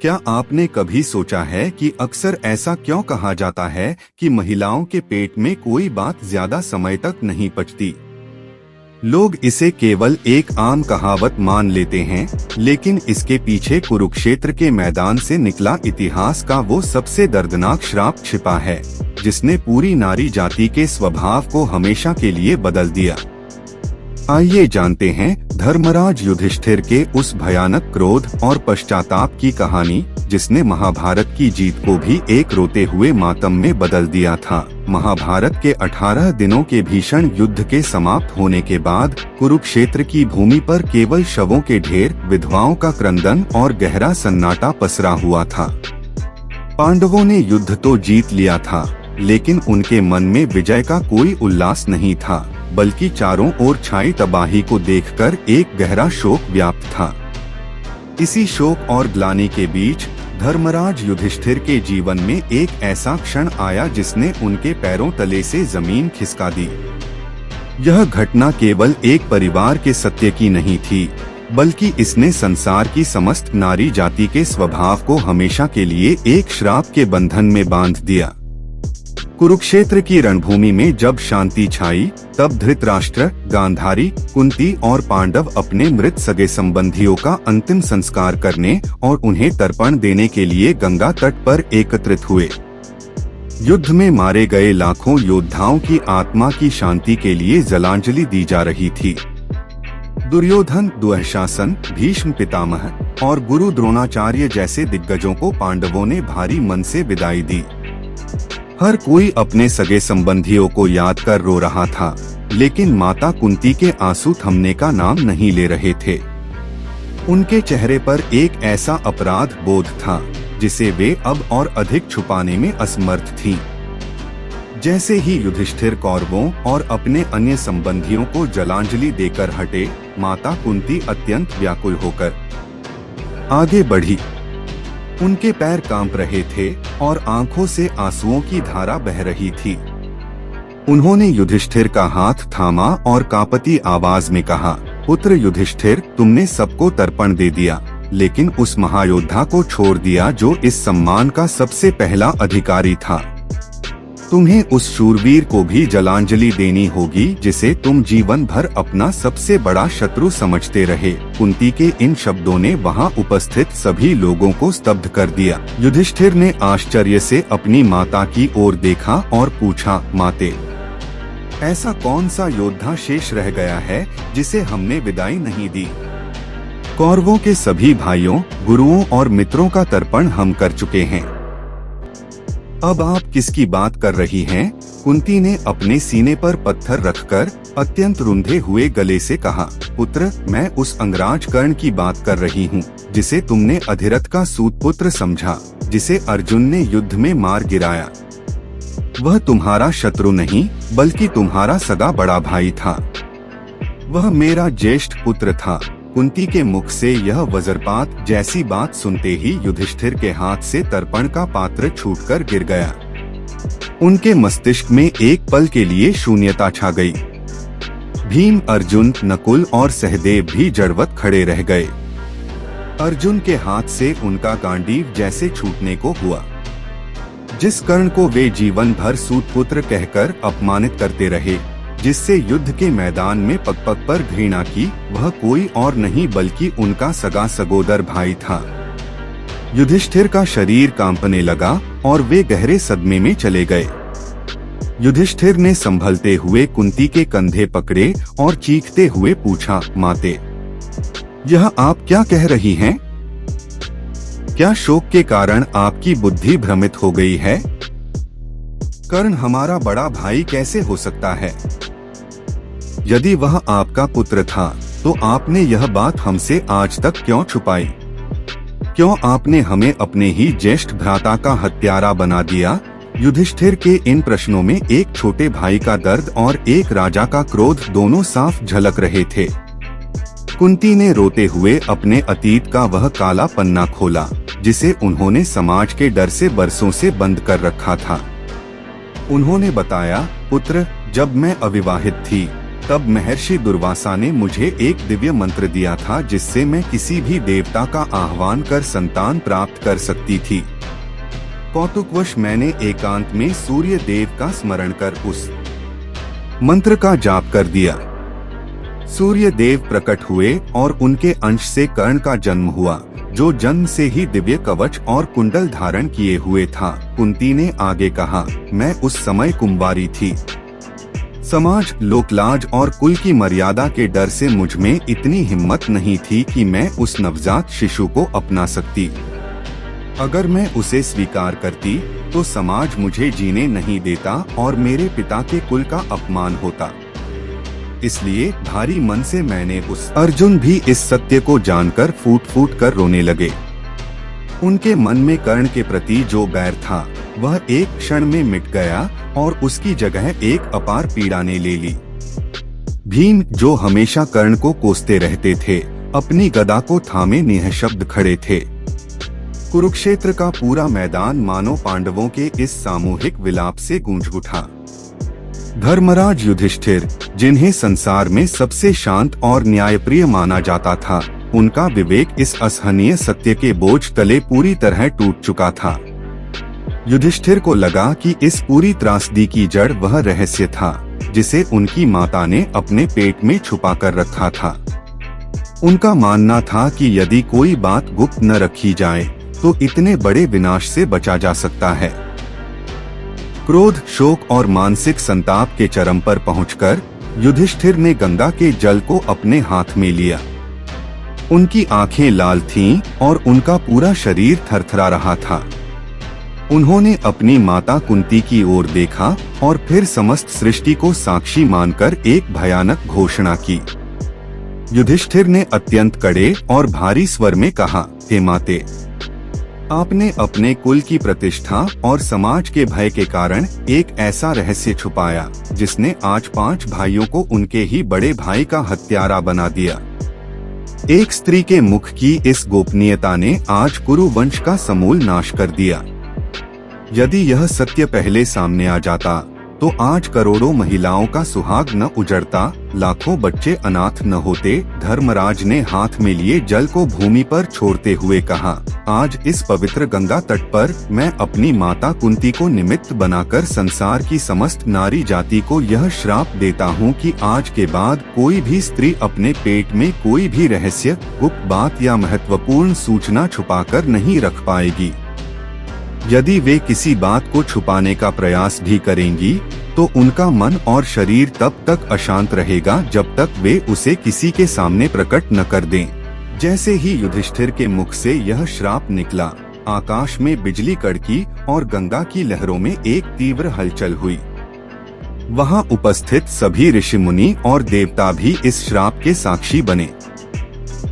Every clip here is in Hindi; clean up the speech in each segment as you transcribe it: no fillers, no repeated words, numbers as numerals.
क्या आपने कभी सोचा है कि अक्सर ऐसा क्यों कहा जाता है कि महिलाओं के पेट में कोई बात ज्यादा समय तक नहीं पचती? लोग इसे केवल एक आम कहावत मान लेते हैं, लेकिन इसके पीछे कुरुक्षेत्र के मैदान से निकला इतिहास का वो सबसे दर्दनाक श्राप छिपा है, जिसने पूरी नारी जाति के स्वभाव को हमेशा के लिए बदल दिया। आइए जानते हैं धर्मराज युधिष्ठिर के उस भयानक क्रोध और पश्चाताप की कहानी, जिसने महाभारत की जीत को भी एक रोते हुए मातम में बदल दिया था। महाभारत के 18 दिनों के भीषण युद्ध के समाप्त होने के बाद कुरुक्षेत्र की भूमि पर केवल शवों के ढेर, विधवाओं का क्रंदन और गहरा सन्नाटा पसरा हुआ था। पांडवों ने युद्ध तो जीत लिया था, लेकिन उनके मन में विजय का कोई उल्लास नहीं था, बल्कि चारों ओर छाई तबाही को देखकर एक गहरा शोक व्याप्त था। इसी शोक और ग्लानि के बीच धर्मराज युधिष्ठिर के जीवन में एक ऐसा क्षण आया जिसने उनके पैरों तले से जमीन खिसका दी। यह घटना केवल एक परिवार के सत्य की नहीं थी, बल्कि इसने संसार की समस्त नारी जाति के स्वभाव को हमेशा के लिए एक श्राप के बंधन में बांध दिया। कुरुक्षेत्र की रणभूमि में जब शांति छाई, तब धृतराष्ट्र, गांधारी, कुंती और पांडव अपने मृत सगे संबंधियों का अंतिम संस्कार करने और उन्हें तर्पण देने के लिए गंगा तट पर एकत्रित हुए। युद्ध में मारे गए लाखों योद्धाओं की आत्मा की शांति के लिए जलांजलि दी जा रही थी। दुर्योधन, दुःशासन, भीष्म पितामह और गुरु द्रोणाचार्य जैसे दिग्गजों को पांडवों ने भारी मन से विदाई दी। हर कोई अपने सगे संबंधियों को याद कर रो रहा था, लेकिन माता कुंती के आंसू थमने का नाम नहीं ले रहे थे। उनके चेहरे पर एक ऐसा अपराध बोध था, जिसे वे अब और अधिक छुपाने में असमर्थ थीं। जैसे ही युधिष्ठिर कौरवों और अपने अन्य संबंधियों को जलांजलि देकर हटे, माता कुंती अत्यंत व्याकुल होकर आगे बढ़ी। उनके पैर कांप रहे थे और आंखों से आंसुओं की धारा बह रही थी। उन्होंने युधिष्ठिर का हाथ थामा और कांपती आवाज में कहा, पुत्र युधिष्ठिर, तुमने सबको तर्पण दे दिया, लेकिन उस महायोद्धा को छोड़ दिया जो इस सम्मान का सबसे पहला अधिकारी था। तुम्हें उस शूरवीर को भी जलांजलि देनी होगी जिसे तुम जीवन भर अपना सबसे बड़ा शत्रु समझते रहे। कुंती के इन शब्दों ने वहां उपस्थित सभी लोगों को स्तब्ध कर दिया। युधिष्ठिर ने आश्चर्य से अपनी माता की ओर देखा और पूछा, माते, ऐसा कौन सा योद्धा शेष रह गया है जिसे हमने विदाई नहीं दी? कौरवों के सभी भाइयों, गुरुओं और मित्रों का तर्पण हम कर चुके हैं। अब आप किसकी बात कर रही हैं? कुंती ने अपने सीने पर पत्थर रखकर अत्यंत रुंधे हुए गले से कहा, पुत्र, मैं उस अंगराज कर्ण की बात कर रही हूँ, जिसे तुमने अधिरथ का सूत पुत्र समझा, जिसे अर्जुन ने युद्ध में मार गिराया। वह तुम्हारा शत्रु नहीं, बल्कि तुम्हारा सगा बड़ा भाई था। वह मेरा ज्येष्ठ पुत्र था। कुंती के मुख से यह वज्रपात जैसी बात सुनते ही युधिष्ठिर के हाथ से तर्पण का पात्र छूटकर गिर गया। उनके मस्तिष्क में एक पल के लिए शून्यता छा गई। भीम, अर्जुन, नकुल और सहदेव भी जड़वत खड़े रह गए। अर्जुन के हाथ से उनका गांडीव जैसे छूटने को हुआ। जिस कर्ण को वे जीवन भर सूतपुत्र कहकर अपमानित करते रहे, जिससे युद्ध के मैदान में पग पग पर घृणा की, वह कोई और नहीं बल्कि उनका सगा सगोदर भाई था। युधिष्ठिर का शरीर कांपने लगा और वे गहरे सदमे में चले गए। युधिष्ठिर ने संभलते हुए कुंती के कंधे पकड़े और चीखते हुए पूछा, माते, यह आप क्या कह रही हैं? क्या शोक के कारण आपकी बुद्धि भ्रमित हो गई है? कर्ण हमारा बड़ा भाई कैसे हो सकता है? यदि वह आपका पुत्र था, तो आपने यह बात हमसे आज तक क्यों छुपाई? क्यों आपने हमें अपने ही ज्येष्ठ भ्राता का हत्यारा बना दिया? युधिष्ठिर के इन प्रश्नों में एक छोटे भाई का दर्द और एक राजा का क्रोध दोनों साफ झलक रहे थे। कुंती ने रोते हुए अपने अतीत का वह काला पन्ना खोला, जिसे उन्होंने समाज के डर से बरसों से बंद कर रखा था। उन्होंने बताया, पुत्र, जब मैं अविवाहित थी, तब महर्षि दुर्वासा ने मुझे एक दिव्य मंत्र दिया था जिससे मैं किसी भी देवता का आह्वान कर संतान प्राप्त कर सकती थी। कौतुकवश मैंने एकांत में सूर्य देव का स्मरण कर उस मंत्र का जाप कर दिया। सूर्य देव प्रकट हुए और उनके अंश से कर्ण का जन्म हुआ, जो जन्म से ही दिव्य कवच और कुंडल धारण किए हुए था। कुंती ने आगे कहा, मैं उस समय कुंवारी थी। समाज, लोकलाज और कुल की मर्यादा के डर से मुझ में इतनी हिम्मत नहीं थी कि मैं उस नवजात शिशु को अपना सकती। अगर मैं उसे स्वीकार करती तो समाज मुझे जीने नहीं देता और मेरे पिता के कुल का अपमान होता। इसलिए भारी मन से मैंने उस अर्जुन भी इस सत्य को जानकर फूट फूट कर रोने लगे। उनके मन में कर्ण के प्रति जो बैर था वह एक क्षण में मिट गया और उसकी जगह एक अपार पीड़ा ने ले ली। भीम, जो हमेशा कर्ण को कोसते रहते थे, अपनी गदा को थामे निःशब्द खड़े थे। कुरुक्षेत्र का पूरा मैदान मानो पांडवों के इस सामूहिक विलाप से गूंज उठा। धर्मराज युधिष्ठिर, जिन्हें संसार में सबसे शांत और न्यायप्रिय माना जाता था, उनका विवेक इस असहनीय सत्य के बोझ तले पूरी तरह टूट चुका था। युधिष्ठिर को लगा कि इस पूरी त्रासदी की जड़ वह रहस्य था जिसे उनकी माता ने अपने पेट में छुपा कर रखा था। उनका मानना था कि यदि कोई बात गुप्त न रखी जाए तो इतने बड़े विनाश से बचा जा सकता है। क्रोध, शोक और मानसिक संताप के चरम पर पहुंचकर युधिष्ठिर ने गंगा के जल को अपने हाथ में लिया। उनकी आंखें लाल थीं और उनका पूरा शरीर थरथरा रहा था। उन्होंने अपनी माता कुंती की ओर देखा और फिर समस्त सृष्टि को साक्षी मानकर एक भयानक घोषणा की। युधिष्ठिर ने अत्यंत कड़े और भारी स्वर में कहा, हे माते, आपने अपने कुल की प्रतिष्ठा और समाज के भय के कारण एक ऐसा रहस्य छुपाया जिसने आज 5 भाइयों को उनके ही बड़े भाई का हत्यारा बना दिया। एक स्त्री के मुख की इस गोपनीयता ने आज कुरु वंश का समूल नाश कर दिया। यदि यह सत्य पहले सामने आ जाता तो आज करोड़ों महिलाओं का सुहाग न उजड़ता, लाखों बच्चे अनाथ न होते। धर्मराज ने हाथ में लिए जल को भूमि पर छोड़ते हुए कहा, आज इस पवित्र गंगा तट पर मैं अपनी माता कुंती को निमित्त बनाकर संसार की समस्त नारी जाति को यह श्राप देता हूँ कि आज के बाद कोई भी स्त्री अपने पेट में कोई भी रहस्य, गुप्त बात या महत्वपूर्ण सूचना छुपाकर नहीं रख पाएगी। यदि वे किसी बात को छुपाने का प्रयास भी करेंगी तो उनका मन और शरीर तब तक अशांत रहेगा जब तक वे उसे किसी के सामने प्रकट न कर दें। जैसे ही युधिष्ठिर के मुख से यह श्राप निकला, आकाश में बिजली कड़की और गंगा की लहरों में एक तीव्र हलचल हुई। वहां उपस्थित सभी ऋषि मुनि और देवता भी इस श्राप के साक्षी बने।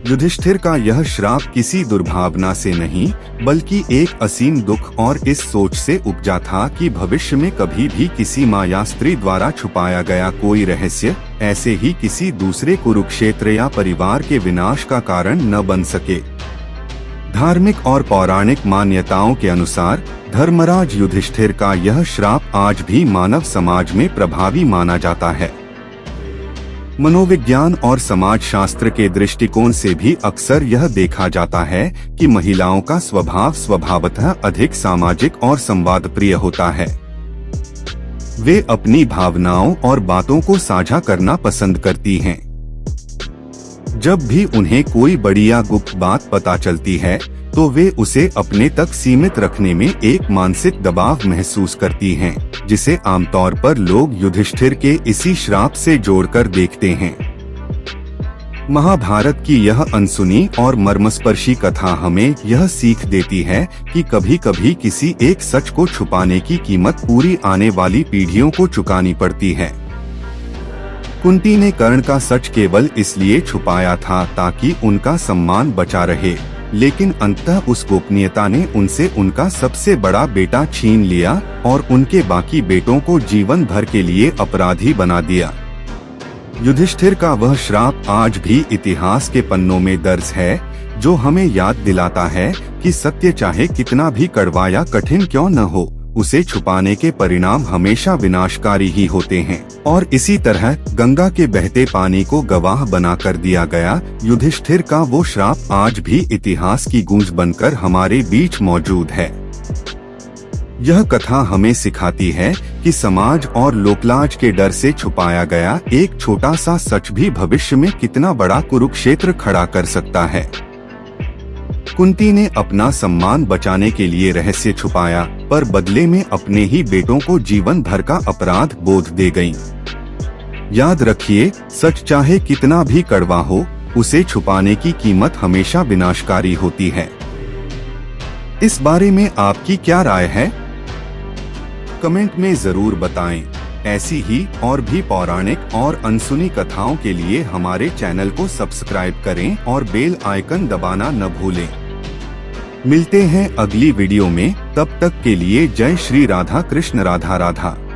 युधिष्ठिर का यह श्राप किसी दुर्भावना से नहीं बल्कि एक असीम दुख और इस सोच से उपजा था कि भविष्य में कभी भी किसी माया स्त्री द्वारा छुपाया गया कोई रहस्य ऐसे ही किसी दूसरे कुरुक्षेत्र या परिवार के विनाश का कारण न बन सके। धार्मिक और पौराणिक मान्यताओं के अनुसार धर्मराज युधिष्ठिर का यह श्राप आज भी मानव समाज में प्रभावी माना जाता है। मनोविज्ञान और समाज शास्त्र के दृष्टिकोण से भी अक्सर यह देखा जाता है कि महिलाओं का स्वभाव स्वभावतः अधिक सामाजिक और संवाद प्रिय होता है। वे अपनी भावनाओं और बातों को साझा करना पसंद करती हैं। जब भी उन्हें कोई बड़ी या गुप्त बात पता चलती है तो वे उसे अपने तक सीमित रखने में एक मानसिक दबाव महसूस करती हैं, जिसे आमतौर पर लोग युधिष्ठिर के इसी श्राप से जोड़कर देखते हैं। महाभारत की यह अनसुनी और मर्मस्पर्शी कथा हमें यह सीख देती है कि कभी-कभी किसी एक सच को छुपाने की कीमत पूरी आने वाली पीढ़ियों को चुकानी पड़ती है। कुंती ने कर्ण का सच केवल इसलिए छुपाया था ताकि उनका सम्मान बचा रहे, लेकिन अंततः उस गोपनीयता ने उनसे उनका सबसे बड़ा बेटा छीन लिया और उनके बाकी बेटों को जीवन भर के लिए अपराधी बना दिया। युधिष्ठिर का वह श्राप आज भी इतिहास के पन्नों में दर्ज है, जो हमें याद दिलाता है कि सत्य चाहे कितना भी कड़वा या कठिन क्यों न हो, उसे छुपाने के परिणाम हमेशा विनाशकारी ही होते हैं। और इसी तरह गंगा के बहते पानी को गवाह बनाकर दिया गया युधिष्ठिर का वो श्राप आज भी इतिहास की गूंज बनकर हमारे बीच मौजूद है। यह कथा हमें सिखाती है कि समाज और लोकलाज के डर से छुपाया गया एक छोटा सा सच भी भविष्य में कितना बड़ा कुरुक्षेत्र खड़ा कर सकता है। कुंती ने अपना सम्मान बचाने के लिए रहस्य छुपाया, पर बदले में अपने ही बेटों को जीवन भर का अपराध बोध दे गईं। याद रखिए, सच चाहे कितना भी कड़वा हो, उसे छुपाने की कीमत हमेशा विनाशकारी होती है। इस बारे में आपकी क्या राय है? कमेंट में जरूर बताएं। ऐसी ही और भी पौराणिक और अनसुनी कथाओं के लिए हमारे चैनल को सब्सक्राइब करें और बेल आइकन दबाना न भूलें। मिलते हैं अगली वीडियो में, तब तक के लिए जय श्री राधा कृष्ण राधा राधा।